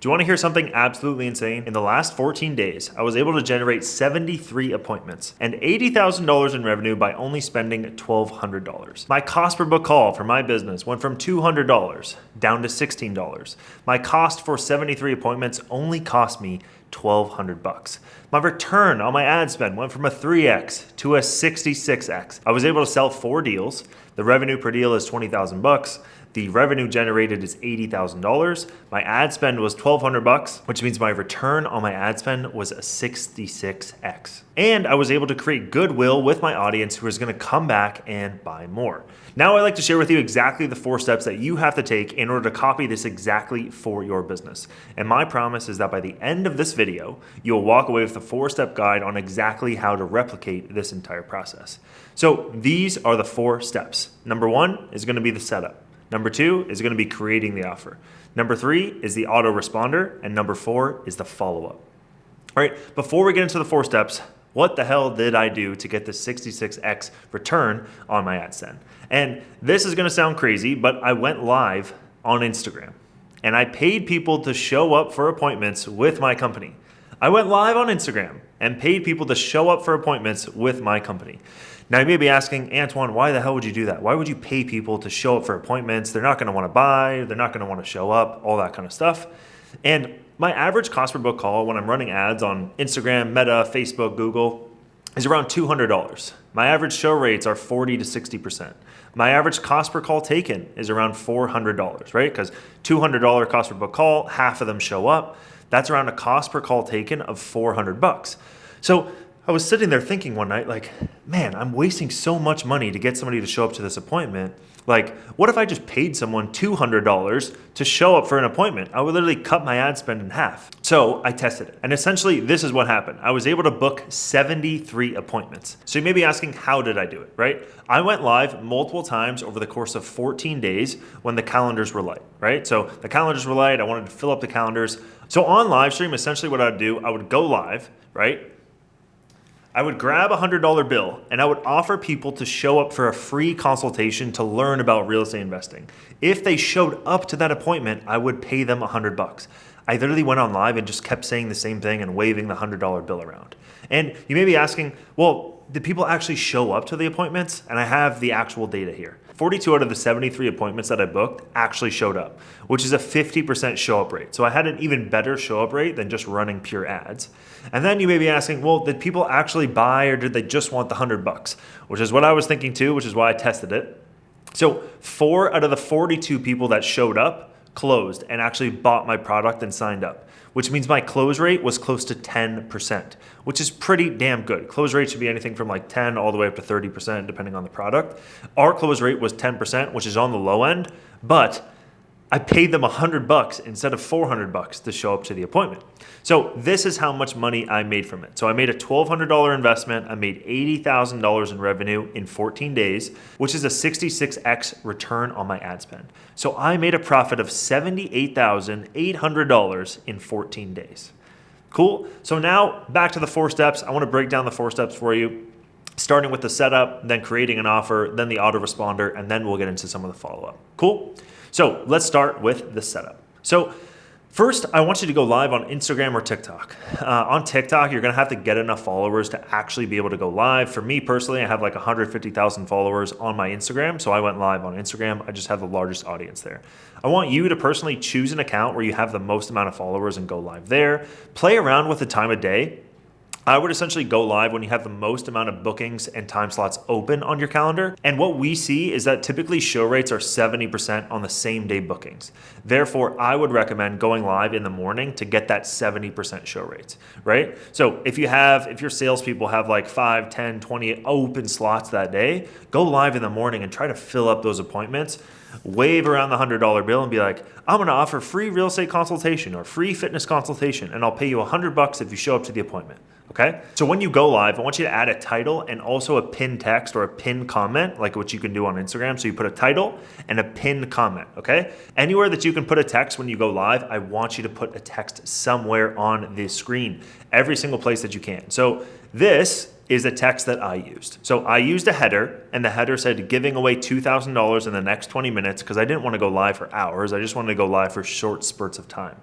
Do you want to hear something absolutely insane? In the last 14 days, I was able to generate 73 appointments and $80,000 in revenue by only spending $1,200. My cost per book call for my business went from $200 down to $16. My cost for 73 appointments only cost me $1,200. My return on my ad spend went from a 3x to a 66x. I was able to sell 4 deals. The revenue per deal is $20,000. The revenue generated is $80,000. My ad spend was $1,200, which means my return on my ad spend was a 66x. And I was able to create goodwill with my audience who is going to come back and buy more. Now I'd like to share with you exactly the 4 steps that you have to take in order to copy this exactly for your business. And my promise is that by the end of this video, you'll walk away with a 4-step guide on exactly how to replicate this entire process. So these are the 4 steps. Number 1 is going to be the setup. Number 2 is going to be creating the offer. Number 3 is the autoresponder. And number 4 is the follow-up. All right, before we get into the 4 steps, what the hell did I do to get the 66x return on my ad spend? And this is going to sound crazy, but I went live on Instagram and I paid people to show up for appointments with my company. I went live on Instagram and paid people to show up for appointments with my company. Now you may be asking, Antoine, why the hell would you do that? Why would you pay people to show up for appointments? They're not going to want to buy, they're not going to want to show up, all that kind of stuff. And my average cost per book call when I'm running ads on Instagram, Meta, Facebook, Google is around $200. My average show rates are 40 to 60%. My average cost per call taken is around $400, right? Because $200 cost per book call, half of them show up. That's around a cost per call taken of $400. So I was sitting there thinking one night, like, man, I'm wasting so much money to get somebody to show up to this appointment. Like, what if I just paid someone $200 to show up for an appointment? I would literally cut my ad spend in half. So I tested it. And essentially, this is what happened. I was able to book 73 appointments. So you may be asking, how did I do it, right? I went live multiple times over the course of 14 days when the calendars were light, right? So the calendars were light. I wanted to fill up the calendars. So on live stream, essentially what I'd do, I would go live, right? I would grab a $100 bill and I would offer people to show up for a free consultation to learn about real estate investing. If they showed up to that appointment, I would pay them $100. I literally went on live and just kept saying the same thing and waving the $100 bill around. And you may be asking, well, did people actually show up to the appointments? And I have the actual data here. 42 out of the 73 appointments that I booked actually showed up, which is a 50% show up rate. So I had an even better show up rate than just running pure ads. And then you may be asking, well, did people actually buy or did they just want the $100? Which is what I was thinking too, which is why I tested it. So 4 out of the 42 people that showed up closed and actually bought my product and signed up, which means my close rate was close to 10%, which is pretty damn good. Close rate should be anything from like 10 all the way up to 30%, depending on the product. Our close rate was 10%, which is on the low end, but I paid them $100 instead of $400 to show up to the appointment. So this is how much money I made from it. So I made a $1,200 investment. I made $80,000 in revenue in 14 days, which is a 66x return on my ad spend. So I made a profit of $78,800 in 14 days. Cool. So now back to the 4 steps. I want to break down the 4 steps for you, starting with the setup, then creating an offer, then the autoresponder, and then we'll get into some of the follow-up. Cool. So let's start with the setup. So first, I want you to go live on Instagram or TikTok. On TikTok, you're going to have to get enough followers to actually be able to go live. For me personally, I have like 150,000 followers on my Instagram. So I went live on Instagram. I just have the largest audience there. I want you to personally choose an account where you have the most amount of followers and go live there. Play around with the time of day. I would essentially go live when you have the most amount of bookings and time slots open on your calendar. And what we see is that typically show rates are 70% on the same day bookings. Therefore, I would recommend going live in the morning to get that 70% show rates, right? So if your salespeople have like 5, 10, 20 open slots that day, go live in the morning and try to fill up those appointments. Wave around the $100 bill and be like, I'm going to offer free real estate consultation or free fitness consultation, and I'll pay you $100 if you show up to the appointment. Okay. So when you go live, I want you to add a title and also a pinned text or a pinned comment, like what you can do on Instagram. So you put a title and a pinned comment. Okay. Anywhere that you can put a text when you go live, I want you to put a text somewhere on the screen, every single place that you can. So this is a text that I used. So I used a header, and the header said giving away $2,000 in the next 20 minutes because I didn't want to go live for hours. I just wanted to go live for short spurts of time,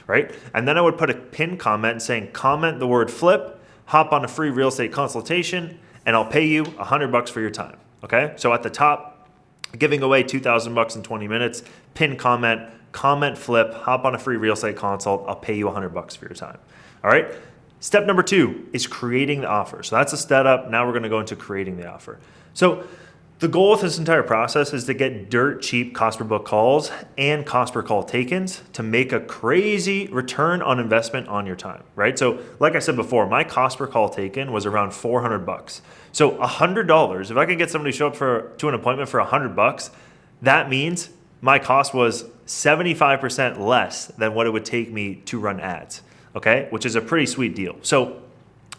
right? And then I would put a pinned comment saying, comment the word flip, hop on a free real estate consultation, and I'll pay you $100 for your time, okay? So at the top, giving away $2,000 in 20 minutes, pinned comment, comment flip, hop on a free real estate consult, I'll pay you $100 for your time, all right? Step number 2 is creating the offer. So that's a step up. Now we're going to go into creating the offer. So the goal with this entire process is to get dirt cheap cost per book calls and cost per call takens to make a crazy return on investment on your time, right? So like I said before, my cost per call taken was around $400. So $100, if I can get somebody to show up to an appointment for $100, that means my cost was 75% less than what it would take me to run ads. Okay, which is a pretty sweet deal. So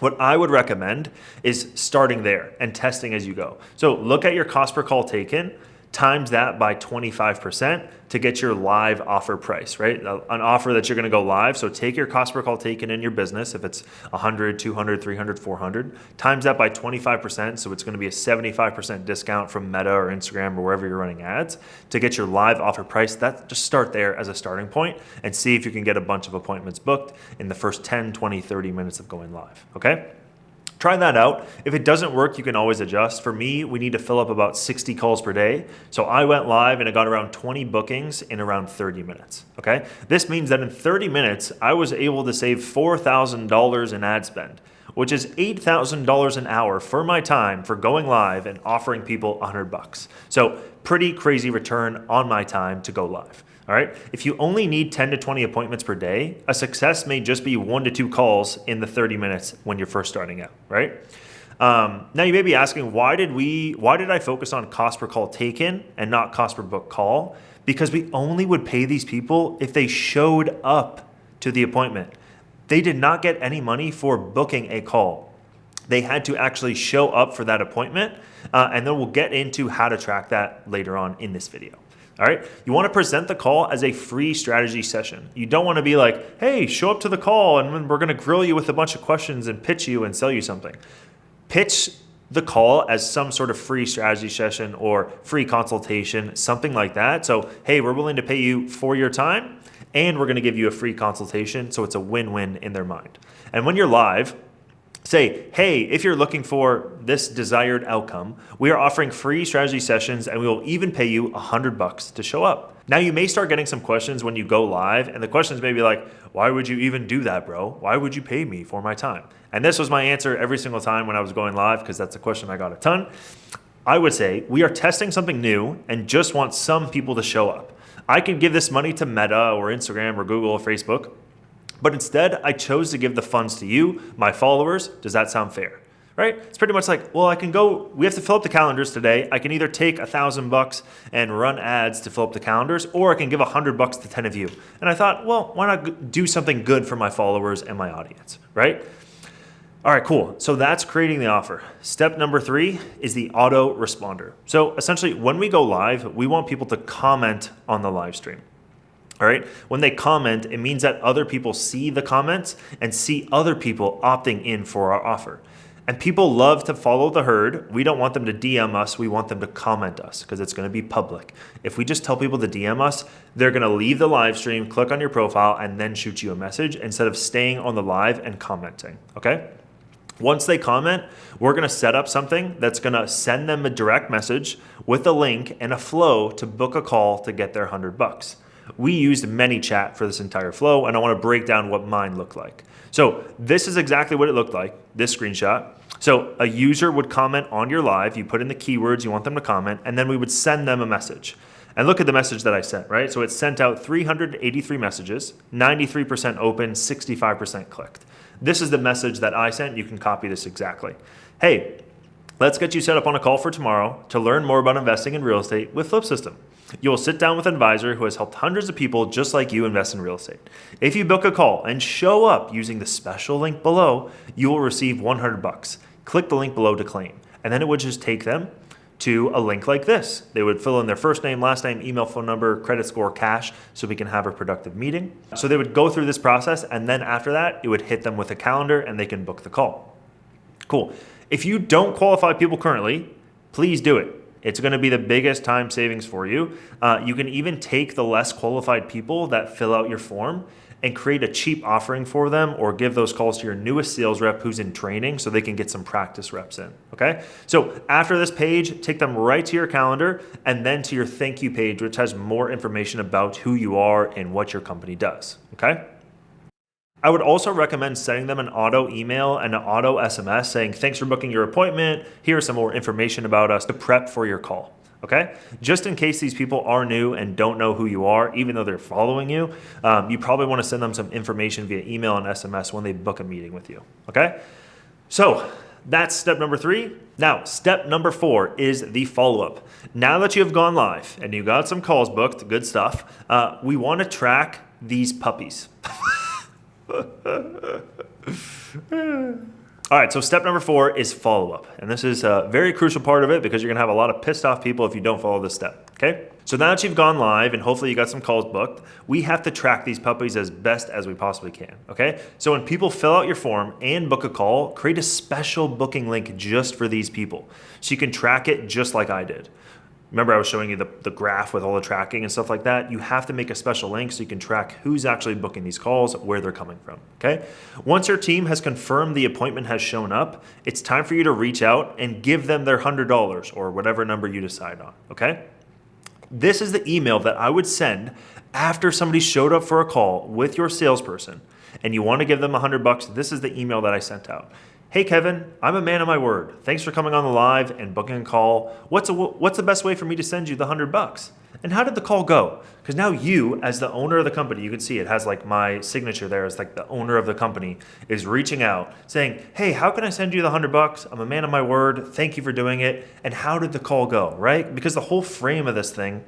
what I would recommend is starting there and testing as you go. So look at your cost per call taken, times that by 25% to get your live offer price, right? An offer that you're going to go live. So take your cost per call taken in your business, if it's 100, 200, 300, 400, times that by 25%. So it's going to be a 75% discount from Meta or Instagram or wherever you're running ads to get your live offer price. Just start there as a starting point and see if you can get a bunch of appointments booked in the first 10, 20, 30 minutes of going live. Okay. Try that out. If it doesn't work, you can always adjust. For me, we need to fill up about 60 calls per day. So I went live and I got around 20 bookings in around 30 minutes. Okay. This means that in 30 minutes, I was able to save $4,000 in ad spend, which is $8,000 an hour for my time for going live and offering people $100. So pretty crazy return on my time to go live. All right. If you only need 10 to 20 appointments per day, a success may just be 1 to 2 calls in the 30 minutes when you're first starting out, right? Now you may be asking, why did I focus on cost per call taken and not cost per book call? Because we only would pay these people if they showed up to the appointment. They did not get any money for booking a call. They had to actually show up for that appointment, and then we'll get into how to track that later on in this video. All right. You want to present the call as a free strategy session. You don't want to be like, hey, show up to the call and then we're going to grill you with a bunch of questions and pitch you and sell you something. Pitch the call as some sort of free strategy session or free consultation, something like that. So, hey, we're willing to pay you for your time and we're going to give you a free consultation. So it's a win-win in their mind. And when you're live, say, hey, if you're looking for this desired outcome, we are offering free strategy sessions and we will even pay you $100 to show up. Now you may start getting some questions when you go live, and the questions may be like, why would you even do that, bro? Why would you pay me for my time? And this was my answer every single time when I was going live, because that's a question I got a ton. I would say we are testing something new and just want some people to show up. I can give this money to Meta or Instagram or Google or Facebook, but instead, I chose to give the funds to you, my followers. Does that sound fair? Right? It's pretty much like, well, we have to fill up the calendars today. I can either take $1,000 and run ads to fill up the calendars, or I can give $100 to 10 of you. And I thought, well, why not do something good for my followers and my audience, right? All right, cool. So that's creating the offer. Step number 3 is the autoresponder. So essentially, when we go live, we want people to comment on the live stream. All right. When they comment, it means that other people see the comments and see other people opting in for our offer. And people love to follow the herd. We don't want them to DM us. We want them to comment us because it's going to be public. If we just tell people to DM us, they're going to leave the live stream, click on your profile, and then shoot you a message instead of staying on the live and commenting. Okay. Once they comment, we're going to set up something that's going to send them a direct message with a link and a flow to book a call to get their $100. We used ManyChat for this entire flow, and I want to break down what mine looked like. So this is exactly what it looked like, this screenshot. So a user would comment on your live, you put in the keywords you want them to comment, and then we would send them a message. And look at the message that I sent, right? So it sent out 383 messages, 93% open, 65% clicked. This is the message that I sent. You can copy this exactly. Hey, let's get you set up on a call for tomorrow to learn more about investing in real estate with Flip System. You will sit down with an advisor who has helped hundreds of people just like you invest in real estate. If you book a call and show up using the special link below, you will receive $100. Click the link below to claim. And then it would just take them to a link like this. They would fill in their first name, last name, email, phone number, credit score, cash, so we can have a productive meeting. So they would go through this process, and then after that, it would hit them with a calendar and they can book the call. Cool. If you don't qualify people currently, please do it. It's going to be the biggest time savings for you. You can even take the less qualified people that fill out your form and create a cheap offering for them, or give those calls to your newest sales rep who's in training so they can get some practice reps in, okay? So after this page, take them right to your calendar and then to your thank you page, which has more information about who you are and what your company does, okay? I would also recommend sending them an auto email and an auto SMS saying, thanks for booking your appointment. Here's some more information about us to prep for your call. Okay? Just in case these people are new and don't know who you are, even though they're following you, you probably want to send them some information via email and SMS when they book a meeting with you. Okay? So that's step number 3. Now, step number 4 is the follow-up. Now that you have gone live and you got some calls booked, good stuff, we want to track these puppies. All right, so step number 4 is follow-up. And this is a very crucial part of it because you're gonna have a lot of pissed off people if you don't follow this step, okay? So now that you've gone live and hopefully you got some calls booked, we have to track these puppies as best as we possibly can, okay? So when people fill out your form and book a call, create a special booking link just for these people so you can track it just like I did. Remember I was showing you the graph with all the tracking and stuff like that? You have to make a special link so you can track who's actually booking these calls, where they're coming from, okay? Once your team has confirmed the appointment has shown up, it's time for you to reach out and give them their $100 or whatever number you decide on, okay? This is the email that I would send after somebody showed up for a call with your salesperson and you want to give them $100. This is the email that I sent out. Hey Kevin, I'm a man of my word. Thanks for coming on the live and booking a call. What's the best way for me to send you the $100? And how did the call go? Because now you, as the owner of the company, you can see it has like my signature there as like the owner of the company is reaching out saying, hey, how can I send you the $100? I'm a man of my word. Thank you for doing it. And how did the call go, right? Because the whole frame of this thing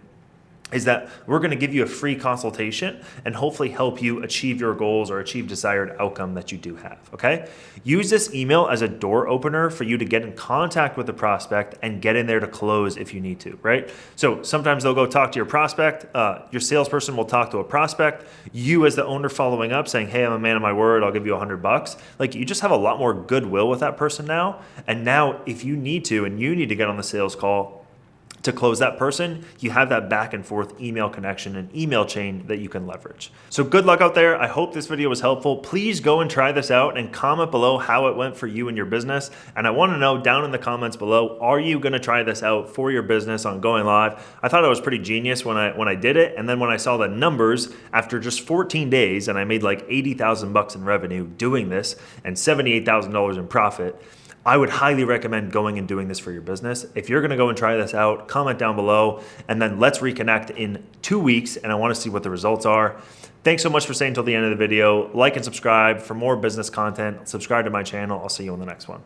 is that we're going to give you a free consultation and hopefully help you achieve your goals or achieve desired outcome that you do have, okay? Use this email as a door opener for you to get in contact with the prospect and get in there to close if you need to, right? So sometimes they'll go talk to your prospect, your salesperson will talk to a prospect, you as the owner following up saying, hey, I'm a man of my word, I'll give you $100. Like you just have a lot more goodwill with that person now. And now if you need to and you need to get on the sales call to close that person, you have that back and forth email connection and email chain that you can leverage. So good luck out there. I hope this video was helpful. Please go and try this out and comment below how it went for you and your business. And I want to know down in the comments below, are you going to try this out for your business on going live? I thought it was pretty genius when I did it. And then when I saw the numbers after just 14 days and I made like 80,000 bucks in revenue doing this and $78,000 in profit, I would highly recommend going and doing this for your business. If you're gonna go and try this out, comment down below, and then let's reconnect in 2 weeks, and I wanna see what the results are. Thanks so much for staying until the end of the video. Like and subscribe for more business content. Subscribe to my channel. I'll see you on the next one.